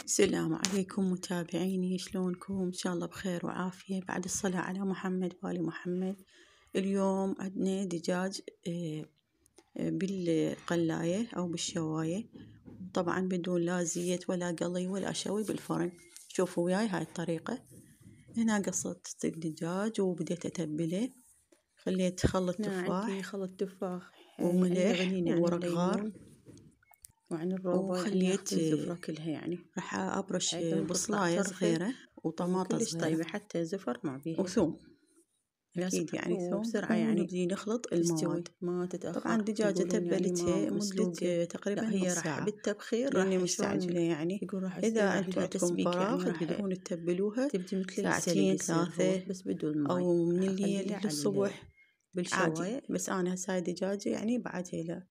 السلام عليكم متابعيني، شلونكم؟ إن شاء الله بخير وعافية بعد الصلاة على محمد وآل محمد. اليوم عندنا دجاج بالقلاية أو بالشواية، طبعا بدون لا زيت ولا قلي ولا شوي بالفرن. شوفوا وياي هاي الطريقة. هنا قصت الدجاج وبديت أتبله. خليت خلط تفاح، خلط تفاح وملح وورق غار الليمون وعن الروبة، وخليت الزفرة كلها يعني راح أبرش عندما تطلع بصلاية ترفة صغيرة وطماطة كلش صغيرة طيبة، حتى زفر ما بيها وثوم. لازم أكيد يعني ثوم، وبسرعة يعني ونبدي نخلط تستوي المواد. ما تتأخر. طبعا دجاجة يقولون يعني ما تبلتها مسلوقة، مدة تقريبا لا هي نص راح ساعة بالتبخير لأني راح شلون مستعجلة يعني. يقول راح إذا راح أنتوا لها عندكم تسبيك فراغ يعني راح تقدرون تتبلوها تبدي مثل ساعتين السلق يصير هو ثلاثة بس بدون ماي. أو من راح الليل أخليه للصبح عادي. بالشواية. بس أنا هساي دجاجة يعني بعدها لا،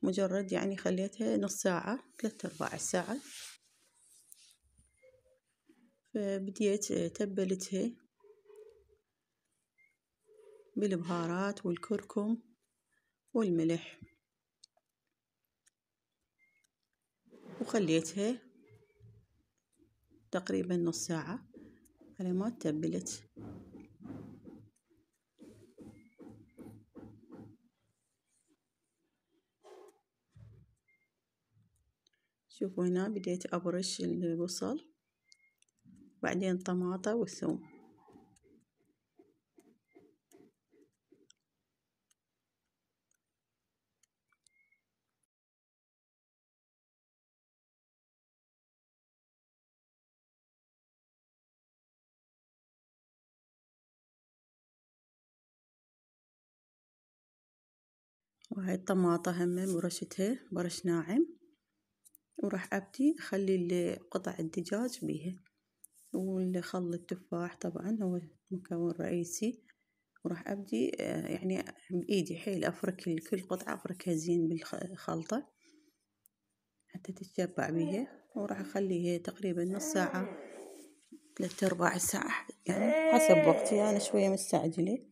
مجرد يعني خليتها نص ساعة 3/4 ساعة. فبديت تبلتها بالبهارات والكركم والملح، وخليتها تقريبا نص ساعة على ما تبلت. شوفوا هنا بديت أبرش البصل، بعدين طماطة والثوم. وهاي الطماطة هم برشتها برش ناعم، وراح أبدي أخلي قطع الدجاج بيها، والخل التفاح طبعا هو مكون رئيسي. وراح أبدي يعني بإيدي حيل أفرك كل قطعة أفركها زين بالخلطة حتى تتشبع بيها. وراح أخليها تقريبا نص ساعة 3/4 ساعة يعني حسب وقتي. أنا شوية مستعجلة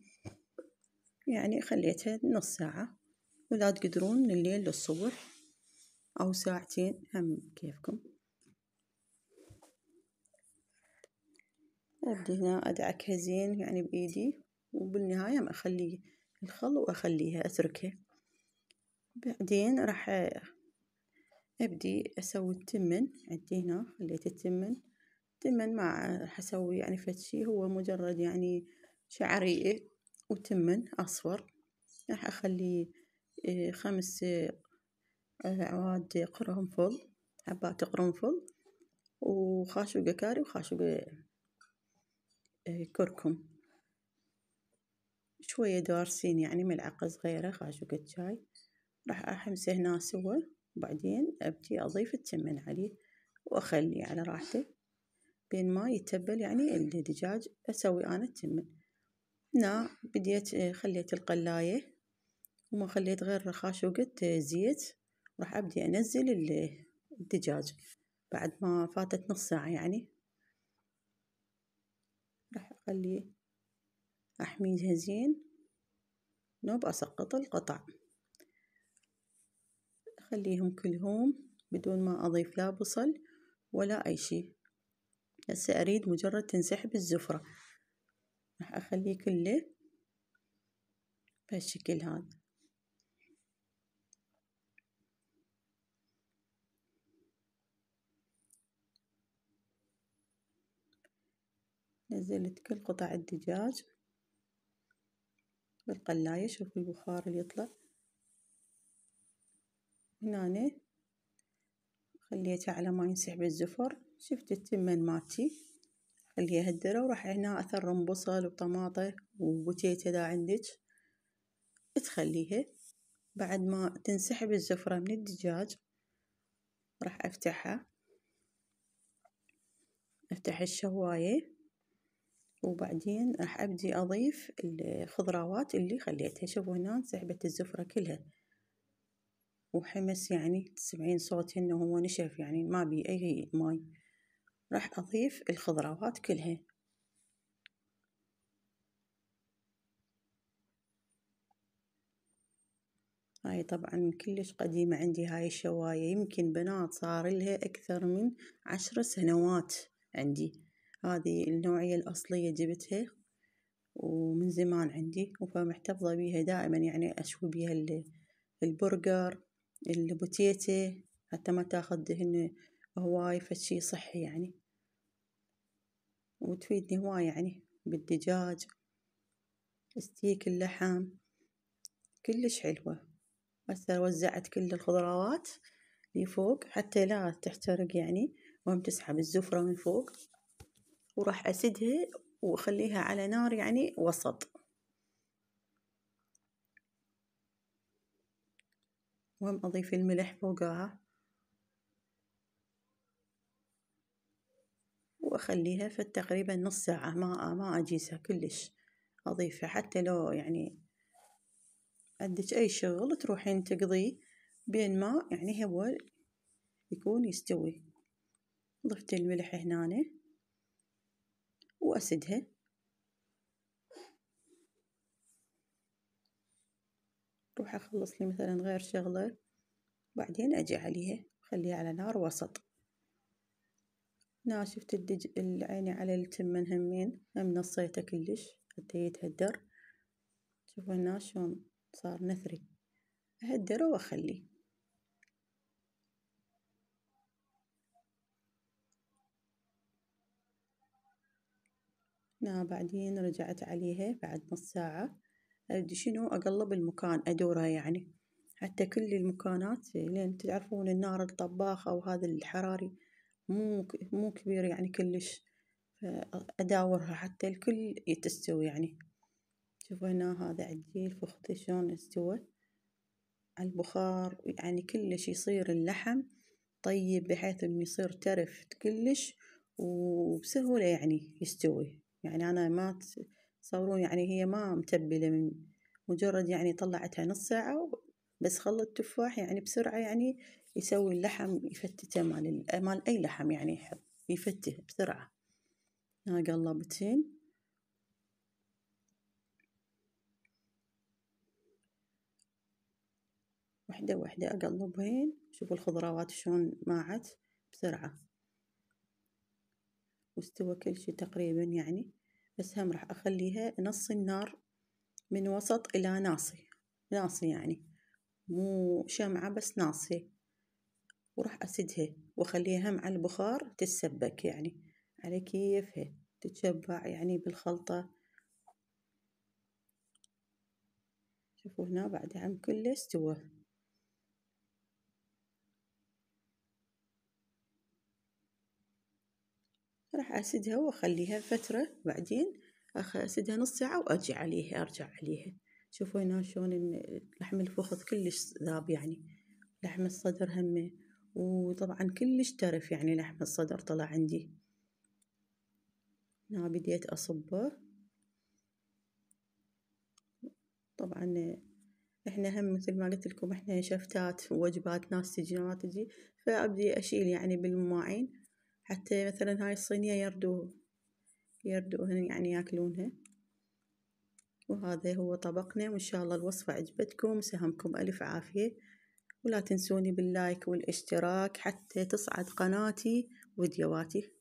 يعني خليتها نص ساعة، ولا تقدرون من الليل للصبح أو ساعتين هم كيفكم. أبدي هنا أدعكها زين يعني بإيدي، وبالنهاية ما أخلي الخل وأخليها أتركها. بعدين راح أبدي أسوي التمن. عندي هنا خليت التمن ما راح أسوي يعني فد شي، هو مجرد يعني شعرية وتمن أصفر. راح أخلي 5 أعواد قرنفل، حبات قرنفل، وخاشوقة كاري وخاشوقة كركم، شوية دارسين يعني ملعقة صغيرة خاشوقة شاي. راح أحمسه هنا سوا، وبعدين أبدي أضيف التمن عليه وأخليه على راحته بين ما يتبل يعني الدجاج. أسوي أنا التمن. هنا بديت خليت القلاية وما خليت غير خاشوقة زيت. راح أبدي أنزل الدجاج بعد ما فاتت نص ساعة يعني. راح أخليه أحميها زين، نوب أسقط القطع، أخليهم كلهم بدون ما أضيف لا بصل ولا أي شي. هسه أريد مجرد تنسحب الزفرة. راح أخليه كله بهالشكل هذا. نزلت كل قطع الدجاج بالقلاية. شوفوا البخار اللي يطلع. هنا خليته على ما ينسحب الزفر. شفت التمن مالتي خليها هدرة. وراح هنا أثرم بصل وطماطة وبوتيت إذا عندك تخليها. بعد ما تنسحب الزفرة من الدجاج راح أفتح الشواية، وبعدين راح أبدي أضيف الخضروات اللي خليتها. شوفوا هنا انسحبت الزفرة كلها وحمس يعني تسمعين صوت إنه هو نشف يعني ما بي أي ماي. راح أضيف الخضروات كلها. هاي طبعا كلش قديمة عندي هاي الشواية، يمكن بنات صار لها أكثر من 10 سنوات عندي. هذه النوعية الأصلية جبتها ومن زمان عندي، فمحتفظة بيها دائما، يعني أشوي بيها البرجر، البوتيتي، حتى ما تاخذ دهن هواي، فشي صحي يعني، وتفيدني هواي يعني بالدجاج، ستيك اللحم، كلش حلوة. هسه وزعت كل الخضروات اللي فوق حتى لا تحترق يعني، وهم تسحب الزفرة من فوق، وراح أسدها وأخليها على نار يعني وسط، وهم أضيف الملح فوقها، وأخليها في تقريبا نص ساعة، ما أجيسها كلش، أضيفها حتى لو يعني عندك أي شغل تروحين تقضيه بين ما يعني هو يكون يستوي. ضفت الملح هنا وأسدها، روح أخلص لي مثلا غير شغلة، بعدين أجي عليها خليها على نار وسط. شفت العيني على التمن همين، هم نصيته كلش حتى يتهدر. شوفوا هنا شلون صار نثري، أهدره وأخليه. بعدين رجعت عليها بعد نص ساعة، أبدي شنو أقلب المكان، أدورها يعني حتى كل المكانات، لين تعرفون النار الطباخة وهذا الحراري مو كبير يعني كلش، فأداورها حتى الكل تستوي يعني. شوفوا هنا هذا عندي الفخذ شلون استوى على البخار، يعني كلش يصير اللحم طيب بحيث انه يصير ترف كلش وبسهولة يعني يستوي. يعني أنا ما تصورون يعني هي ما متبلة، من مجرد يعني طلعتها نص ساعة بس خلط تفاح يعني بسرعة، يعني يسوي اللحم يفتته مال أي لحم يعني يحب يفته بسرعة. قلبتين وحدة وحدة أقلبهن. شوفوا الخضروات شلون ماعت بسرعة واستوى كل شي تقريبا يعني، بس هم راح أخليها نص النار من وسط إلى ناصي يعني مو شمعة بس ناصية، وراح أسدها وأخليها هم على البخار تتسبك يعني على كيفها تتشبع يعني بالخلطة. شوفوا هنا بعد عم كله استوى. راح أسدها وأخليها فترة، بعدين أسدها نص ساعة وأرجع عليها. شوفوا هنا شلون لحم الفخذ كلش ذاب يعني، لحم الصدر همه، وطبعا كلش ترف يعني لحم الصدر طلع عندي. هنا بديت أصبه. طبعا احنا هم مثل ما قلت لكم احنا شفتات ووجبات، ناس تجي ما تجي، فأبدي أشيل يعني بالمواعين حتى مثلا هاي الصينية يردوهن يعني ياكلونها. وهذا هو طبقنا، وإن شاء الله الوصفة عجبتكم، سهمكم ألف عافية، ولا تنسوني باللايك والاشتراك حتى تصعد قناتي وفيديوهاتي.